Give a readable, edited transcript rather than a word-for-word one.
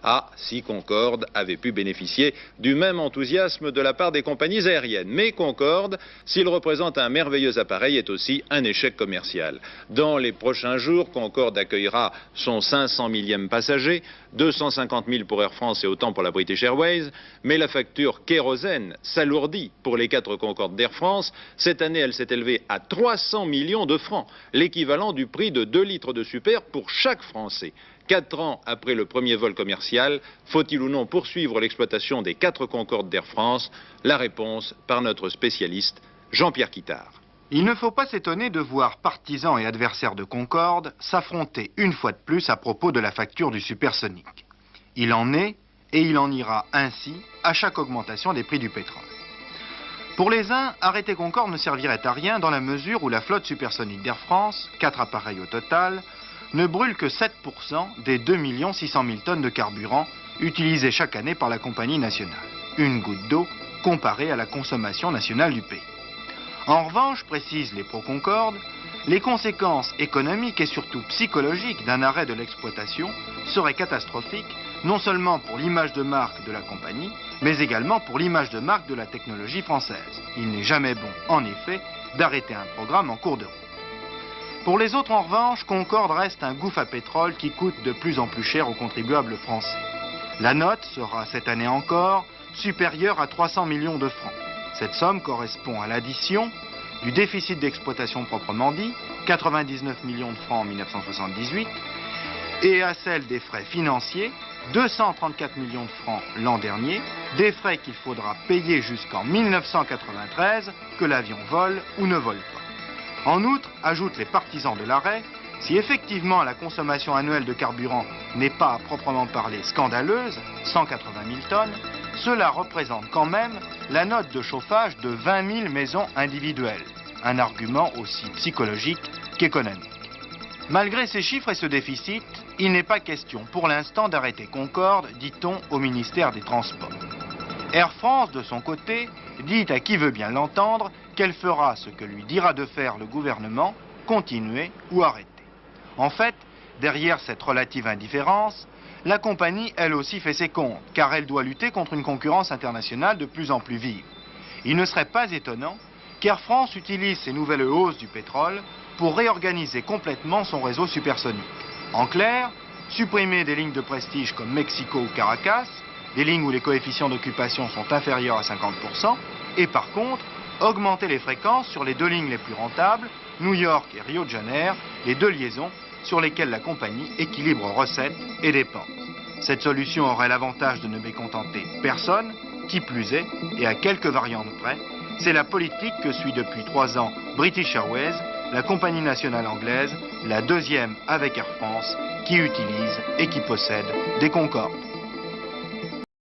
Ah, si Concorde avait pu bénéficier du même enthousiasme de la part des compagnies aériennes. Mais Concorde, s'il représente un merveilleux appareil, est aussi un échec commercial. Dans les prochains jours, Concorde accueillera son 500 millième passager, 250 000 pour Air France et autant pour la British Airways, mais la facture kérosène s'alourdit pour les 4 Concorde d'Air France. Cette année, elle s'est élevée à 300 millions de francs, l'équivalent du prix de 2 litres de super pour chaque Français. 4 ans après le premier vol commercial, faut-il ou non poursuivre l'exploitation des 4 Concorde d'Air France? La réponse par notre spécialiste Jean-Pierre Quittard. Il ne faut pas s'étonner de voir partisans et adversaires de Concorde s'affronter une fois de plus à propos de la facture du supersonique. Il en est et il en ira ainsi à chaque augmentation des prix du pétrole. Pour les uns, arrêter Concorde ne servirait à rien dans la mesure où la flotte supersonique d'Air France, 4 appareils au total, ne brûle que 7% des 2 600 000 tonnes de carburant utilisées chaque année par la compagnie nationale. Une goutte d'eau comparée à la consommation nationale du pays. En revanche, précisent les pro-Concorde, les conséquences économiques et surtout psychologiques d'un arrêt de l'exploitation seraient catastrophiques, non seulement pour l'image de marque de la compagnie, mais également pour l'image de marque de la technologie française. Il n'est jamais bon, en effet, d'arrêter un programme en cours de route. Pour les autres, en revanche, Concorde reste un gouffre à pétrole qui coûte de plus en plus cher aux contribuables français. La note sera, cette année encore, supérieure à 300 millions de francs. Cette somme correspond à l'addition du déficit d'exploitation proprement dit, 99 millions de francs en 1978, et à celle des frais financiers, 234 millions de francs l'an dernier, des frais qu'il faudra payer jusqu'en 1993, que l'avion vole ou ne vole pas. En outre, ajoutent les partisans de l'arrêt, si effectivement la consommation annuelle de carburant n'est pas à proprement parler scandaleuse, 180 000 tonnes, cela représente quand même la note de chauffage de 20 000 maisons individuelles, un argument aussi psychologique qu'économique. Malgré ces chiffres et ce déficit, il n'est pas question pour l'instant d'arrêter Concorde, dit-on au ministère des Transports. Air France, de son côté, dit à qui veut bien l'entendre qu'elle fera ce que lui dira de faire le gouvernement, continuer ou arrêter. En fait, derrière cette relative indifférence, la compagnie, elle aussi, fait ses comptes, car elle doit lutter contre une concurrence internationale de plus en plus vive. Il ne serait pas étonnant qu'Air France utilise ces nouvelles hausses du pétrole pour réorganiser complètement son réseau supersonique. En clair, supprimer des lignes de prestige comme Mexico ou Caracas, des lignes où les coefficients d'occupation sont inférieurs à 50%, et par contre, augmenter les fréquences sur les 2 lignes les plus rentables, New York et Rio de Janeiro, les 2 liaisons sur lesquelles la compagnie équilibre recettes et dépenses. Cette solution aurait l'avantage de ne mécontenter personne, qui plus est, et à quelques variantes près, c'est la politique que suit depuis 3 ans British Airways, la compagnie nationale anglaise, la 2e avec Air France, qui utilise et qui possède des Concorde.